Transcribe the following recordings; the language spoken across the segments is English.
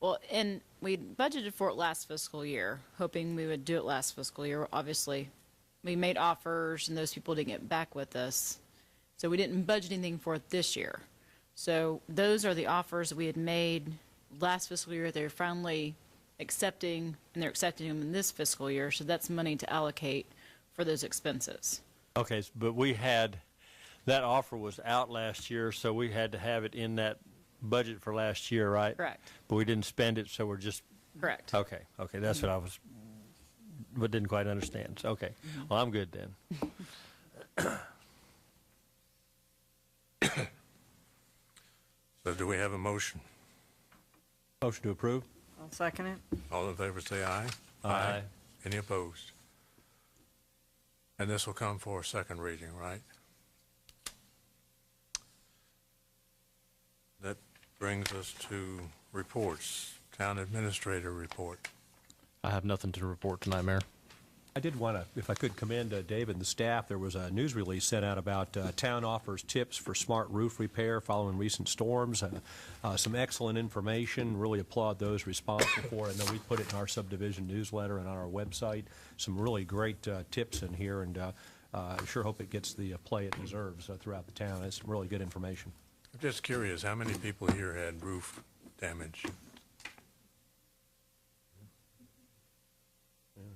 Well, and we budgeted for it last fiscal year, hoping we would do it last fiscal year. Obviously, we made offers and those people didn't get back with us. So we didn't budget anything for it this year. So those are the offers that we had made last fiscal year. They're finally accepting, and they're accepting them in this fiscal year. So that's money to allocate for those expenses. Okay, but we had, that offer was out last year, so we had to have it in that budget for last year, right? Correct. But we didn't spend it, so we're just, Correct. okay, that's what I was, but didn't quite understand. So, okay, well, I'm good then. So do we have a motion? Motion to approve? I'll second it. All in favor say aye. Aye. Any opposed? And this will come for a second reading, right? That brings us to reports. Town Administrator report. I have nothing to report tonight, Mayor. I did want to, if I could commend David and the staff. There was a news release sent out about town offers tips for smart roof repair following recent storms. Some excellent information. Really applaud those responsible for it. I know we put it in our subdivision newsletter and on our website. Some really great tips in here, and I sure hope it gets the play it deserves throughout the town. It's some really good information. I'm just curious, how many people here had roof damage?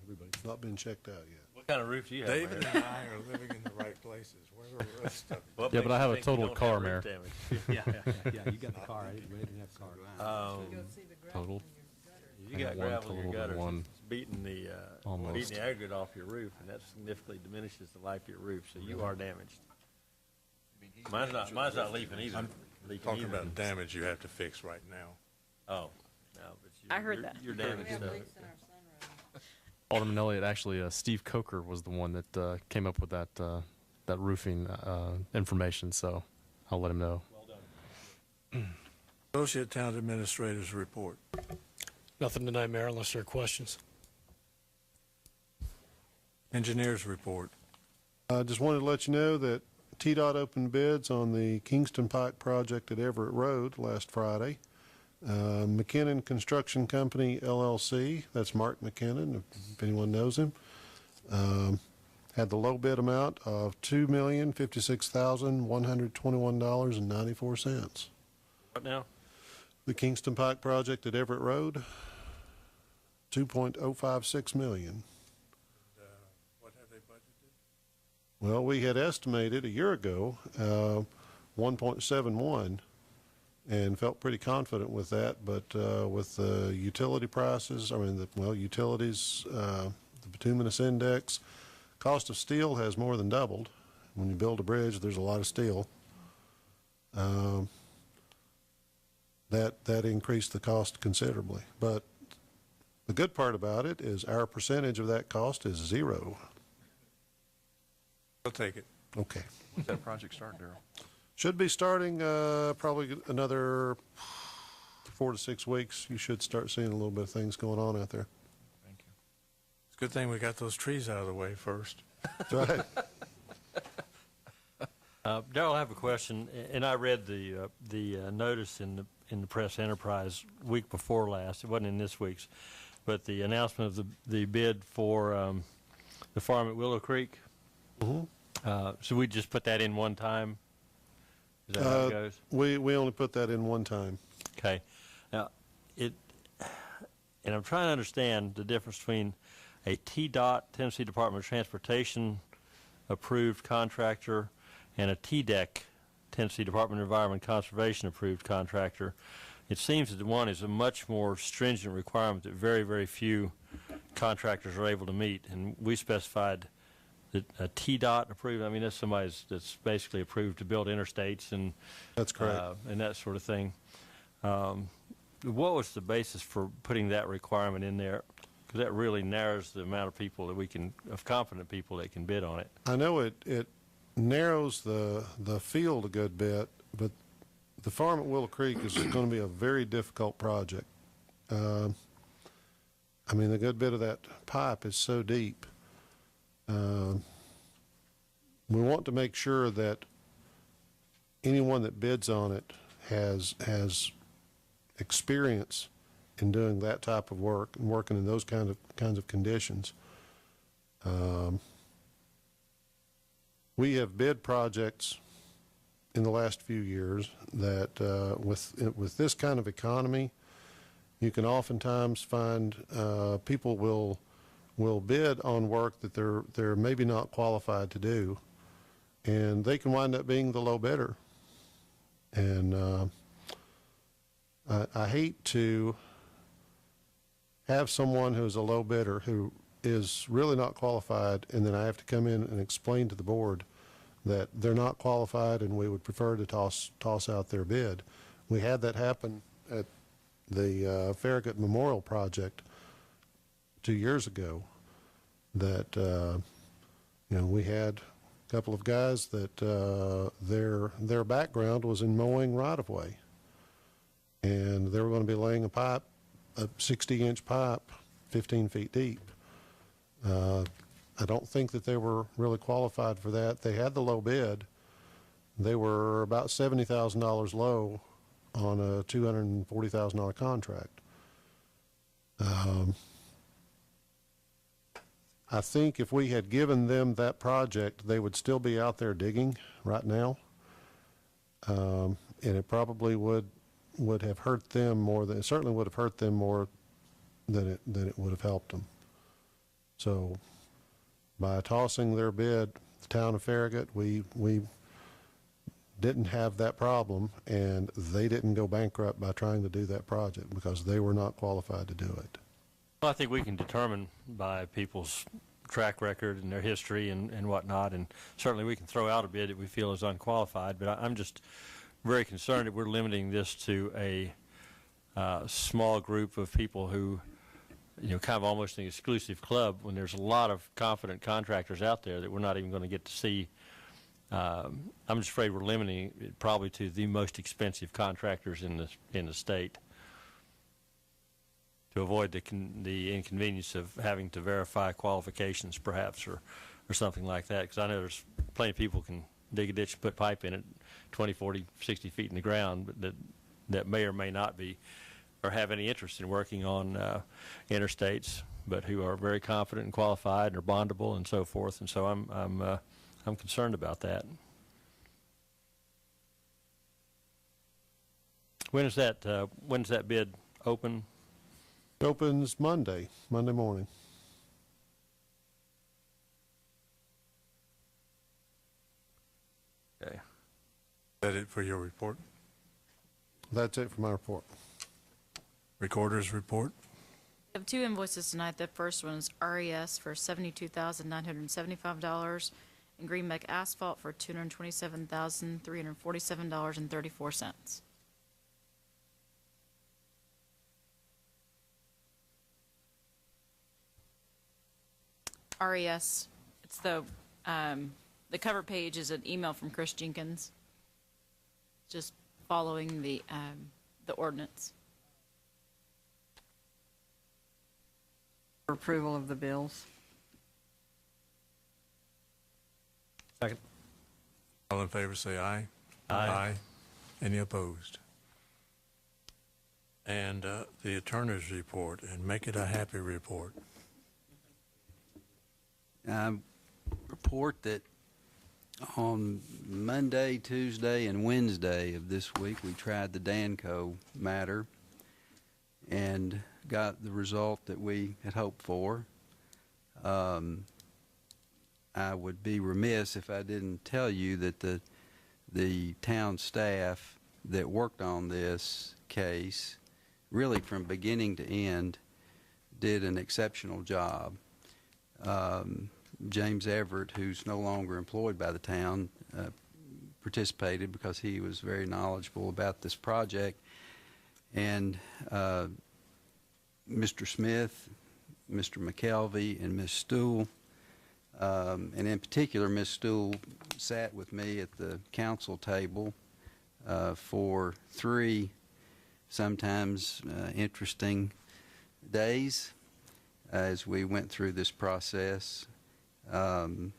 Everybody's not been checked out yet. What kind of roof do you have, David Mayor? and I are living in the right places. Where are the rest of What Yeah, makes but I you have a think you total don't car, have Mayor. roof damage? Yeah, you got the car. We didn't have the car. Total. You I got got one gravel in your total to gutters. one. It's beating the Almost. aggregate off your roof, and that significantly diminishes the life of your roof. So you are damaged. Mine's not leaking either. I'm leaking talking either. about damage you have to fix right now. Oh, no, but I heard you're, that. You're damaged. though. Alderman Elliott, actually, Steve Coker was the one that came up with that that roofing information, so I'll let him know. Associate Town Administrator's report. Nothing tonight, Mayor, unless there are questions. Engineer's report. I just wanted to let you know that TDOT opened bids on the Kingston Pike project at Everett Road last Friday. McKinnon Construction Company, LLC, that's Mark McKinnon, if anyone knows him, had the low bid amount of $2,056,121.94. What now? The Kingston Pike project at Everett Road, $2.056 million. What have they budgeted? Well, we had estimated a year ago 1.71 and felt pretty confident with that, but with the utility prices, utilities, the bituminous index, cost of steel has more than doubled. When you build a bridge, there's a lot of steel. That increased the cost considerably. But the good part about it is our percentage of that cost is zero. I'll take it. Okay. When's that project start, Darrell? Should be starting probably another 4 to 6 weeks. You should start seeing a little bit of things going on out there. Thank you. It's a good thing we got those trees out of the way first. That's right. Darrell, I have a question, and I read the notice in the Press Enterprise week before last. It wasn't in this week's, but the announcement of the bid for the farm at Willow Creek. Mm-hmm. So we just put that in one time. Is that how it goes? We only put that in one time. Okay. Now, and I'm trying to understand the difference between a TDOT, Tennessee Department of Transportation approved contractor, and a TDEC, Tennessee Department of Environment and Conservation approved contractor. It seems that the one is a much more stringent requirement that very, very few contractors are able to meet. And we specified that a TDOT approved, I mean, that's somebody that's basically approved to build interstates and That's correct. And that sort of thing. What was the basis for putting that requirement in there? Because that really narrows the amount of people that of competent people that can bid on it. I know it narrows the field a good bit, but the farm at Willow Creek is going to be a very difficult project. I mean, the good bit of that pipe is so deep. We want to make sure that anyone that bids on it has experience in doing that type of work and working in those kinds of conditions. We have bid projects in the last few years that with this kind of economy, you can oftentimes find people will bid on work that they're maybe not qualified to do, and they can wind up being the low bidder. And I hate to have someone who's a low bidder who is really not qualified, and then I have to come in and explain to the board that they're not qualified and we would prefer to toss out their bid. We had that happen at the Farragut Memorial Project 2 years ago, that we had a couple of guys that their background was in mowing right-of-way, and they were going to be laying a pipe, a 60-inch pipe, 15 feet deep. I don't think that they were really qualified for that. They had the low bid. They were about $70,000 low on a $240,000 contract. I think if we had given them that project, they would still be out there digging right now. And it probably would have hurt them more than, it certainly would have hurt them more than it would have helped them. So by tossing their bid, the town of Farragut, we didn't have that problem, and they didn't go bankrupt by trying to do that project because they were not qualified to do it. Well, I think we can determine by people's track record and their history and whatnot, and certainly we can throw out a bid that we feel is unqualified, but I'm just very concerned that we're limiting this to a small group of people who, kind of almost an exclusive club, when there's a lot of confident contractors out there that we're not even going to get to see. I'm just afraid we're limiting it probably to the most expensive contractors in the state, to avoid the inconvenience of having to verify qualifications, perhaps, or something like that. Because I know there's plenty of people can dig a ditch and put pipe in it 20, 40, 60 feet in the ground, but that may or may not be or have any interest in working on interstates, but who are very confident and qualified and are bondable and so forth. And so I'm concerned about that. When is that bid open? It opens Monday morning. Okay. Is that it for your report? That's it for my report. Recorder's report? We have two invoices tonight. The first one is RES for $72,975 and Greenback Asphalt for $227,347.34. RES, it's the cover page is an email from Chris Jenkins, just following the ordinance. For approval of the bills. Second. All in favor say aye. Aye. Any opposed? And the attorney's report, and make it a happy report. Report that on Monday, Tuesday, and Wednesday of this week, we tried the Danco matter and got the result that we had hoped for. I would be remiss if I didn't tell you that the town staff that worked on this case, really from beginning to end, did an exceptional job. James Everett, who's no longer employed by the town, participated because he was very knowledgeable about this project. And Mr. Smith, Mr. McKelvey, and Ms. Stool, and in particular, Ms. Stool sat with me at the council table for 3 sometimes interesting days as we went through this process. The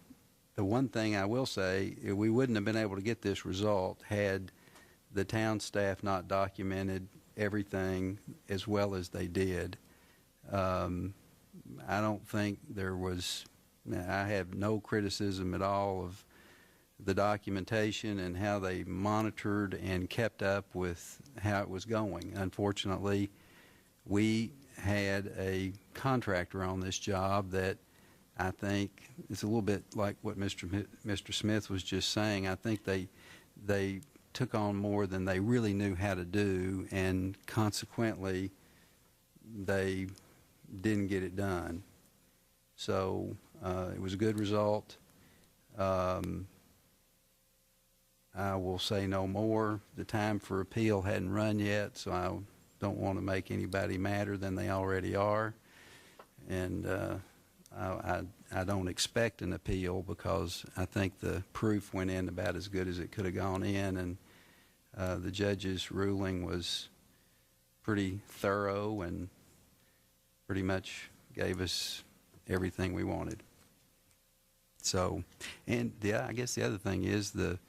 one thing I will say, we wouldn't have been able to get this result had the town staff not documented everything as well as they did. I don't think there was, I have no criticism at all of the documentation and how they monitored and kept up with how it was going. Unfortunately, we had a contractor on this job that I think it's a little bit like what Mr. Smith was just saying. I think they took on more than they really knew how to do, and consequently, they didn't get it done. So it was a good result. I will say no more. The time for appeal hadn't run yet, so I don't want to make anybody madder than they already are. And I don't expect an appeal because I think the proof went in about as good as it could have gone in, and the judge's ruling was pretty thorough and pretty much gave us everything we wanted. So, and yeah, I guess the other thing is I'm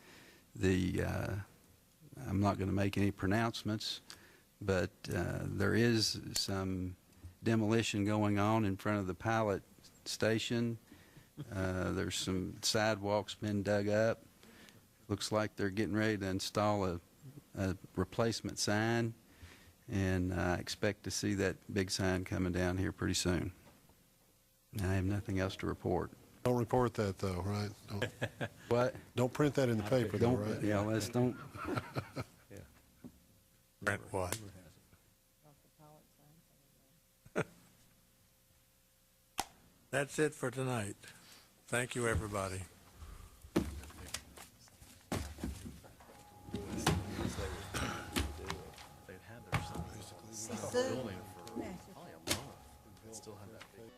not going to make any pronouncements, but there is some demolition going on in front of the pilot station. There's some sidewalks been dug up. Looks like they're getting ready to install a replacement sign, and I expect to see that big sign coming down here pretty soon. I have nothing else to report. Don't report that, though, right? Don't, What? don't print that in the paper, though, Don't, right? yeah, let's don't. Brent, what? That's it for tonight. Thank you, everybody. They'd had their building for probably a month. Still had that big